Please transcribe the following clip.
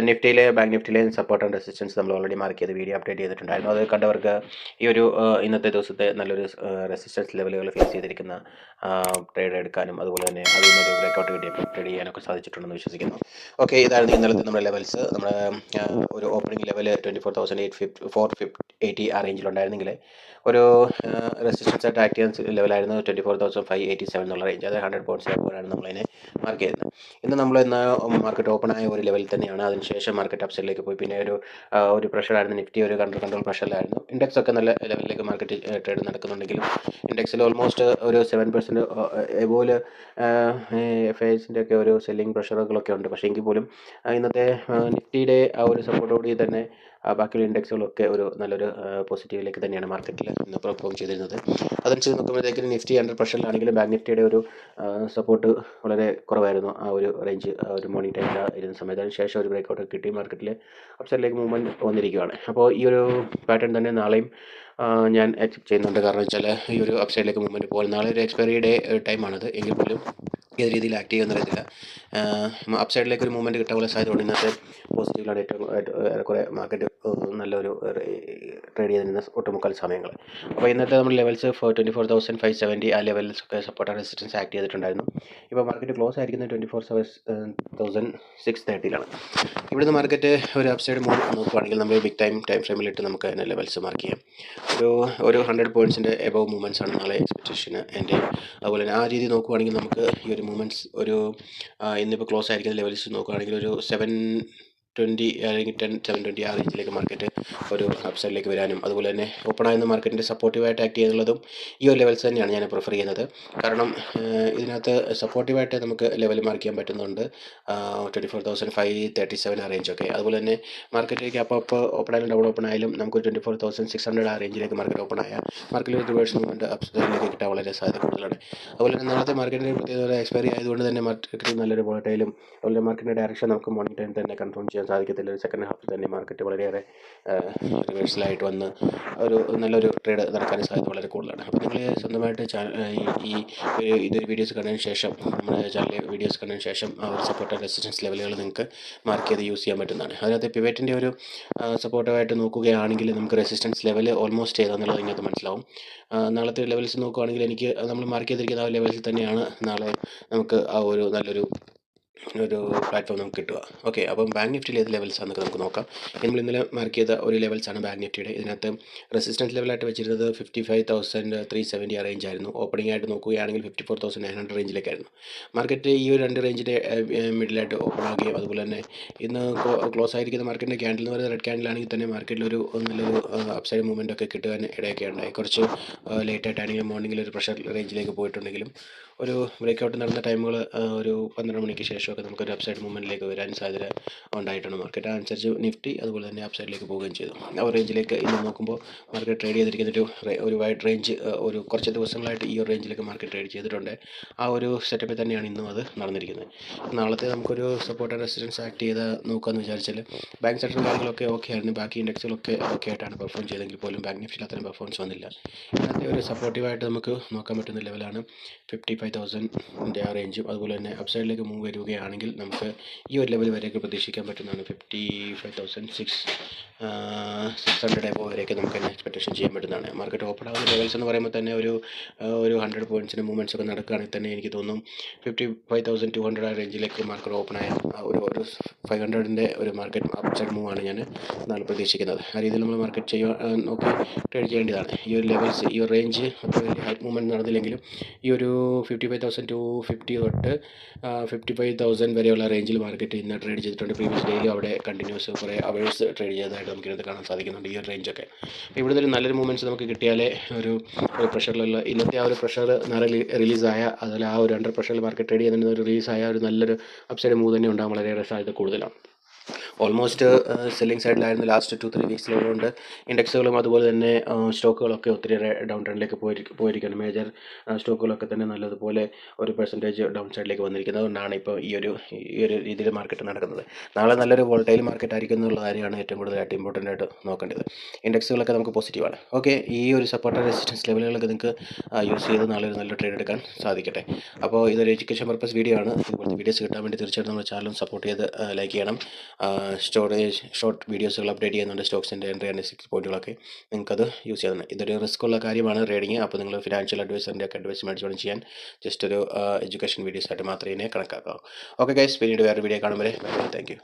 നിഫ്റ്റിയിലെ bank നിഫ്റ്റിയിലെ support and resistance നമ്മൾ already mark ചെയ്ത് video update ചെയ്തിട്ടുണ്ടായിരുന്നു. അത് കണ്ടവർക്ക് ഈ ഒരു ഇന്നത്തെ ദിവസത്തെ നല്ലൊരു റെസിസ്റ്റൻസ് ലെവലുകൾ ഫേസ് ചെയ്തിരിക്കുന്ന ട്രേഡ് എടുക്കാനും അതുപോലെ തന്നെ അതിൽ നിന്നൊരു ബ്രേക്കൗട്ട് കിട്ടിയപ്പോൾ ട്രേഡ് ചെയ്യാനൊക്കെ സാധിച്ചിട്ടുണ്ടെന്ന് വിശ്വസിക്കുന്നു. ഓക്കെ, ഇതായിരുന്നു ഇന്നലത്തെ നമ്മുടെ ലെവൽസ്. നമ്മുടെ ഒരു ഓപ്പണിംഗ് ലെവൽ 24,480 ആ റേഞ്ചിലുണ്ടായിരുന്നെങ്കിൽ ഒരു റെസിസ്റ്റൻസ് ആയിട്ട് ആക്ട് ചെയ്യുന്ന ലെവലായിരുന്നു 24,587 എന്നുള്ള റേഞ്ച്. അത് 100 പോയിന്റ്സ് ലെവലാണ് നമ്മളതിനെ മാർക്ക് ചെയ്യുന്നത്. ഇന്ന് മാർക്കറ്റ് ഓപ്പൺ ആയ ഒരു ലെവലിൽ തന്നെയാണ്. അതിനുശേഷം മാർക്കറ്റ് അപ്സൈഡിലേക്ക് പോയി. പിന്നെ ഒരു പ്രഷറായിരുന്നു. നിഫ്റ്റി ഒരു കൺട്രോൾ പ്രഷറിലായിരുന്നു. ഇൻഡെക്സ് ഒക്കെ നല്ല ലെവലിലേക്ക് മാർക്കറ്റ് ട്രേഡ് നടക്കുന്നുണ്ടെങ്കിലും ഇൻഡെക്സിൽ ഓൾമോസ്റ്റ് ഒരു 7% എബോല് FISൻ്റെ ഒക്കെ ഒരു സെല്ലിംഗ് പ്രഷറുകളൊക്കെ ഉണ്ട്. പക്ഷേ എങ്കിൽ പോലും ഇന്നത്തെ നിഫ്റ്റിയുടെ ആ ഒരു സപ്പോർട്ടോടുകൂടി തന്നെ ബാക്കിയുള്ള ഇൻഡെക്സുകളൊക്കെ ഒരു നല്ലൊരു പോസിറ്റീവിലേക്ക് തന്നെയാണ് മാർക്കറ്റിൽ ഇന്ന് പെർഫോം ചെയ്തിരുന്നത്. അതനുസരിച്ച് നോക്കുമ്പോഴത്തേക്കും നിഫ്റ്റി അണ്ടർ പ്രഷറിലാണെങ്കിലും ബാങ്ക് നിഫ്റ്റിയുടെ ഒരു സപ്പോർട്ട് വളരെ കുറവായിരുന്നു. ആ ഒരു റേഞ്ച് ഒരു മോർണിംഗ് ടൈമിൽ ഇരുന്ന സമയത്ത്. അതിന് ശേഷം ഒരു ബ്രേക്കൗട്ട് കിട്ടി മാർക്കറ്റിൽ അപ്സൈഡിലേക്ക് മൂവ്മെൻറ്റ് വന്നിരിക്കുകയാണ്. അപ്പോൾ ഈ ഒരു പാറ്റേൺ തന്നെ നാളെയും ഞാൻ എക്സ്പെക്ട് ചെയ്യുന്നുണ്ട്. കാരണം വെച്ചാൽ ഈ ഒരു അപ്സൈഡിലേക്ക് മൂവ്മെൻറ്റ് പോകും. നാളെ ഒരു എക്സ്പയറി ഡേ ടൈമാണത്. എങ്കിൽ പോലും ഏത് രീതിയിൽ ആക്ട് ചെയ്യുമെന്ന് അറിയത്തില്ല. അപ്സൈഡിലേക്ക് ഒരു മൂവ്മെൻറ്റ് കിട്ടാനുള്ള സാധ്യതയുണ്ട്. ഇന്നത്തെ പോസിറ്റീവിലാണ് ഏറ്റവും കുറേ മാർക്കറ്റ് നല്ലൊരു ട്രേഡ് ചെയ്തിരുന്ന ഒട്ടുമുക്കാൽ സമയങ്ങൾ. അപ്പോൾ ഇന്നത്തെ നമ്മൾ ലെവൽസ് 24,570 ആ ലെവൽസൊക്കെ സപ്പോർട്ട് ആൻഡ് റെസിസ്റ്റൻസ് ആക്ട് ചെയ്തിട്ടുണ്ടായിരുന്നു. ഇപ്പോൾ മാർക്കറ്റ് ക്ലോസ് ആയിരിക്കുന്നത് 24,630 ഇവിടുന്ന് മാർക്കറ്റ് ഒരു അപ്സൈഡ് മൂവ് നോക്കുകയാണെങ്കിൽ നമ്മൾ ബിഗ് ടൈം ഫ്രെയിമിലിട്ട് നമുക്ക് അതിനെ ലെവൽസ് മാർക്ക് ചെയ്യാം. ഒരു 100 പോയിൻറ്റ്സിൻ്റെ എബവ് മൂവ്മെൻറ്റ്സ് ആണ് നാളെ എക്സ്പെക്റ്റേഷന് എൻ്റെ. അതുപോലെ തന്നെ ആ രീതി നോക്കുകയാണെങ്കിൽ നമുക്ക് ഈ ഒരു മൂവ്മെൻറ്റ്സ് ഇന്നിപ്പോൾ ക്ലോസ് ആയിരിക്കുന്ന ലെവൽസ് നോക്കുകയാണെങ്കിൽ ഒരു 720 അല്ലെങ്കിൽ 720 ആ റേഞ്ചിലേക്ക് മാർക്കറ്റ് ഒരു അപ്സൈഡിലേക്ക് വരാനും അതുപോലെ തന്നെ ഓപ്പൺ ആയിരുന്ന മാർക്കറ്റിൻ്റെ സപ്പോർട്ടീവായിട്ട് ആക്ട് ചെയ്യുന്നതും ഈ ഒരു ലെവൽസ് തന്നെയാണ് ഞാൻ പ്രിഫർ ചെയ്യുന്നത്. കാരണം ഇതിനകത്ത് സപ്പോർട്ടീവായിട്ട് നമുക്ക് ലെവൽ മാർക്ക് ചെയ്യാൻ പറ്റുന്നുണ്ട് 24,537 ആ റേഞ്ചൊക്കെ. അതുപോലെ തന്നെ മാർക്കറ്റിലേക്ക് അപ്പോൾ ഓപ്പൺ ആയാലും ഡബിൾ ഓപ്പൺ ആയാലും നമുക്ക് 24,600 ആ റേഞ്ചിലേക്ക് മാർക്കറ്റ് ഓപ്പൺ ആയാൽ മാർക്കറ്റിൽ റിവേഴ്സ് മൂവ്മെൻറ്റ് അപ്സൈഡിലേക്ക് കിട്ടാൻ വളരെ സാധ്യത കൂടുതലാണ്. അതുപോലെ തന്നെ നാളത്തെ മാർക്കറ്റിൻ്റെ പ്രത്യേകത എക്സ്പയറി ആയതുകൊണ്ട് തന്നെ മാർക്കറ്റ് നല്ലൊരു വോളറ്റൈലും അതുപോലെ മാർക്കറ്റിൻ്റെ ഡയറക്ഷൻ നമുക്ക് മോർണിംഗ് ടൈം തന്നെ കൺഫേം ചെയ്യാൻ സാധിക്കത്തില്ല. ഒരു സെക്കൻഡ് ഹാഫിൽ തന്നെ മാർക്കറ്റ് വളരെയേറെ റിവേഴ്സലായിട്ട് വന്ന് ഒരു നല്ലൊരു ട്രേഡ് നടക്കാനും സാധ്യത വളരെ കൂടുതലാണ്. അപ്പോൾ നിങ്ങൾ സ്വന്തമായിട്ട് ഇതൊരു വീഡിയോസ് കണ്ടതിന് ശേഷം നമ്മുടെ ചാനലിലെ വീഡിയോസ് കണ്ടതിന് ശേഷം ആ ഒരു സപ്പോർട്ട് ആൻഡ് റെസിസ്റ്റൻസ് ലെവലുകൾ നിങ്ങൾക്ക് മാർക്ക് ചെയ്ത് യൂസ് ചെയ്യാൻ പറ്റുന്നതാണ്. അതിനകത്ത് പിവറ്റിൻ്റെ ഒരു സപ്പോർട്ടായിട്ട് നോക്കുകയാണെങ്കിൽ നമുക്ക് റെസിസ്റ്റൻസ് ലെവൽ ഓൾമോസ്റ്റ് ഏതാണെന്നുള്ളത് ഇതിനകത്ത് മനസ്സിലാവും. നാളത്തെ ലെവൽസ് നോക്കുകയാണെങ്കിൽ എനിക്ക് നമ്മൾ മാർക്ക് ചെയ്തിരിക്കുന്ന ആ ലെവൽസിൽ തന്നെയാണ് നാളെ നമുക്ക് ആ ഒരു നല്ലൊരു പ്ലാറ്റ്ഫോം നമുക്ക് കിട്ടുക. ഓക്കെ, അപ്പം ബാങ്ക് നിഫ്റ്റിയിൽ ഏത് ലെവൽസാണെന്നൊക്കെ നമുക്ക് നോക്കാം. നമ്മൾ ഇന്നലെ മാർക്ക് ചെയ്ത ഒരു ലെവൽസാണ് ബാങ്ക് നിഫ്റ്റിയുടെ. ഇതിനകത്ത് റെസിസ്റ്റൻസ് ലെവലായിട്ട് വെച്ചിരുന്നത് 55,370 ആ റേഞ്ച് ആയിരുന്നു. ഓപ്പണിംഗ് ആയിട്ട് നോക്കുകയാണെങ്കിൽ 54,900 റേഞ്ചിലേക്കായിരുന്നു. മാർക്കറ്റ് ഈ ഒരു രണ്ട് റേഞ്ചിൻ്റെ മിഡിലായിട്ട് ഓപ്പൺ ആവുകയും അതുപോലെ തന്നെ ഇന്ന് ക്ലോസ് ആയിരിക്കുന്ന മാർക്കറ്റിൻ്റെ ക്യാൻഡിൽ എന്ന് പറയുന്നത് റെഡ് ക്യാൻഡിലാണെങ്കിൽ തന്നെ മാർക്കറ്റിലൊരു നല്ലൊരു അപ്സൈഡ് മൂവ്മെൻ്റ് ഒക്കെ കിട്ടുവാൻ ഇടയൊക്കെ ഉണ്ടായി. കുറച്ച് ലേറ്റായിട്ടാണെങ്കിലും മോർണിംഗിൽ ഒരു പ്രഷർ റേഞ്ചിലേക്ക് പോയിട്ടുണ്ടെങ്കിലും ഒരു ബ്രേക്കൗട്ട് നടന്ന ടൈമുകൾ ഒരു 12 മണിക്ക് ശേഷമൊക്കെ നമുക്കൊരു അപ്സൈഡ് മൂവ്മെൻറ്റിലേക്ക് വരാൻ സാധ്യത ഉണ്ടായിട്ടുണ്ട്. മാർക്കറ്റ് അനുസരിച്ച് നിഫ്റ്റി അതുപോലെ തന്നെ അപ്സൈഡിലേക്ക് പോവുകയും ചെയ്തു. ആ റേഞ്ചിലേക്ക് ഇന്ന് നോക്കുമ്പോൾ മാർക്കറ്റ് ട്രേഡ് ചെയ്തിരിക്കുന്ന ഒരു വൈഡ് റേഞ്ച് ഒരു കുറച്ച് ദിവസങ്ങളായിട്ട് ഈ ഒരു റേഞ്ചിലേക്ക് മാർക്കറ്റ് ട്രേഡ് ചെയ്തിട്ടുണ്ട്. ആ ഒരു സെറ്റപ്പിൽ തന്നെയാണ് ഇന്നും അത് നടന്നിരിക്കുന്നത്. നാളത്തെ നമുക്കൊരു സപ്പോർട്ട് ആൻഡ് റെസിസ്റ്റൻസ് ആക്ട് ചെയ്ത് നോക്കാമെന്ന് വിചാരിച്ചാൽ ബാങ്ക് സെക്ടറും കാര്യങ്ങളൊക്കെ ഓക്കെ ആയിരുന്നു. ബാക്കി ഇൻഡെക്സുകളൊക്കെ ഓക്കെ ആയിട്ടാണ് പെർഫോം ചെയ്തെങ്കിൽ പോലും ബാങ്ക് നിഫ്റ്റിയിൽ അത്രയും പെർഫോമൻസ് വന്നില്ല. ഇതിനകത്തെ ഒരു സപ്പോർട്ടീവായിട്ട് നമുക്ക് നോക്കാൻ പറ്റുന്ന ലെവലാണ് 55,000 ആ റേഞ്ചും. അതുപോലെ തന്നെ അപ്സൈഡിലേക്ക് മൂവ് വരികയാണെങ്കിൽ നമുക്ക് ഈ ഒരു ലെവൽ വരെയൊക്കെ പ്രതീക്ഷിക്കാൻ പറ്റുന്നതാണ്. 55,600 എബോ വരെയൊക്കെ നമുക്ക് തന്നെ എക്സ്പെക്റ്റേഷൻ ചെയ്യാൻ പറ്റുന്നതാണ്. മാർക്കറ്റ് ഓപ്പൺ ആവുന്ന ലെവൽസ് എന്ന് പറയുമ്പോൾ തന്നെ ഒരു 100 പോയിൻറ്റ്സിൻ്റെ മൂവ്മെൻറ്റ്സ് ഒക്കെ നടക്കുകയാണെങ്കിൽ തന്നെ എനിക്ക് തോന്നും 55,200 ആ റേഞ്ചിലേക്ക് മാർക്കറ്റ് ഓപ്പൺ ആയ ഒരു 500ൻ്റെ ഒരു മാർക്കറ്റ് അപ്സൈഡ് മൂവാണ് ഞാൻ നാളെ പ്രതീക്ഷിക്കുന്നത്. ആ രീതിയിൽ നമ്മൾ മാർക്കറ്റ് നോക്കി ട്രേഡ് ചെയ്യേണ്ടതാണ്. ഈ ഒരു ലെവൽസ് ഈ ഒരു റേഞ്ച് അത്ര വലിയ ഹൈറ്റ് മൂവ്മെൻറ്റ് നടന്നില്ലെങ്കിലും ഈ ഒരു 55,250 തൊട്ട് 55,000 വരെയുള്ള റേഞ്ചിൽ മാർക്കറ്റ് ഇന്ന് ട്രേഡ് ചെയ്തിട്ടുണ്ട്. പ്രീവിയസ് ഡേയിലും അവിടെ കണ്ടിന്യൂസ് കുറേ അവേഴ്സ് ട്രേഡ് ചെയ്തതായിട്ട് നമുക്ക് ഇതിനകത്ത് കാണാൻ സാധിക്കുന്നുണ്ട്. ഈ ഒരു റേഞ്ചൊക്കെ ഇവിടുത്തെ ഒരു നല്ലൊരു മൂവ്മെൻറ്റ്സ് നമുക്ക് കിട്ടിയാലേ ഒരു പ്രഷറിലുള്ള ഇന്നത്തെ ആ ഒരു പ്രഷർ റിലീസായ അതുപോലെ ആ ഒരു അണ്ടർ പ്രഷറിൽ മാർക്കറ്റ് ട്രേഡ് ചെയ്യുന്നതിന് ഒരു റിലീസായ ഒരു നല്ലൊരു അപ്സൈഡ് മൂവ് തന്നെ ഉണ്ടാകും. വളരെയേറെ സാധ്യത കൂടുതലാണ്. ഓൾമോസ്റ്റ് സെല്ലിംഗ് സൈഡിലായിരുന്നു ലാസ്റ്റ് 2-3 വീക്സിലുള്ളതുകൊണ്ട് ഇൻഡെക്സുകളും അതുപോലെ തന്നെ സ്റ്റോക്കുകളൊക്കെ ഒത്തിരിയേറെ ഡൗൺ ട്രെൻഡിലേക്ക് പോയിരിക്കുകയാണ്. മേജർ സ്റ്റോക്കുകളൊക്കെ തന്നെ നല്ലതുപോലെ ഒരു പെർസെൻറ്റേജ് ഡൗൺ സൈഡിലേക്ക് വന്നിരിക്കുന്നത്. അതുകൊണ്ടാണ് ഇപ്പോൾ ഈ ഒരു രീതിയിൽ മാർക്കറ്റ് നടക്കുന്നത്. നാളെ നല്ലൊരു വോളറ്റൈൽ മാർക്കറ്റ് ആയിരിക്കും എന്നുള്ള കാര്യമാണ് ഏറ്റവും കൂടുതലായിട്ട് ഇമ്പോർട്ടൻ്റ് ആയിട്ട് നോക്കേണ്ടത്. ഇൻഡെക്സുകളൊക്കെ നമുക്ക് പോസിറ്റീവാണ്. ഓക്കെ, ഈ ഒരു സപ്പോർട്ട് റെസിസ്റ്റൻസ് ലെവലുകളൊക്കെ നിങ്ങൾക്ക് യൂസ് ചെയ്ത് നാളെ ഒരു നല്ല ട്രേഡ് എടുക്കാൻ സാധിക്കട്ടെ. അപ്പോൾ ഇതൊരു എഡ്യൂക്കേഷൻ പർപ്പസ് വീഡിയോ ആണ്. ഇതുപോലത്തെ വീഡിയോസ് കിട്ടാൻ വേണ്ടി തീർച്ചയായിട്ടും നമ്മുടെ ചാനലും സപ്പോർട്ട് ചെയ്ത് ലൈക്ക് ചെയ്യണം. ഷോർട്ട് വീഡിയോസുകൾ അപ്ഡേറ്റ് ചെയ്യുന്നുണ്ട്. സ്റ്റോക്സിൻ്റെ എൻട്രി ആൻഡ് എക്സിറ്റ് പോയിന്റുകളൊക്കെ നിങ്ങൾക്കത് യൂസ് ചെയ്യുന്നത്. ഇതൊരു റിസ്ക് ഉള്ള കാര്യമാണ് ട്രേഡിങ്. അപ്പോൾ നിങ്ങൾ ഫിനാൻഷ്യൽ അഡ്വൈസറിൻ്റെ ഒക്കെ അഡ്വൈസ് മേടിച്ചുകൊണ്ട് ചെയ്യാൻ ജസ്റ്റ് ഒരു എഡ്യൂക്കേഷൻ വീഡിയോസ് ആയിട്ട് മാത്രമേ ഇതിനെ കണക്കാക്കാവൂ. ഓക്കെ ഗൈസ്, പിന്നീട് വേറെ വീഡിയോ കാണുമ്പോൾ താങ്ക് യു.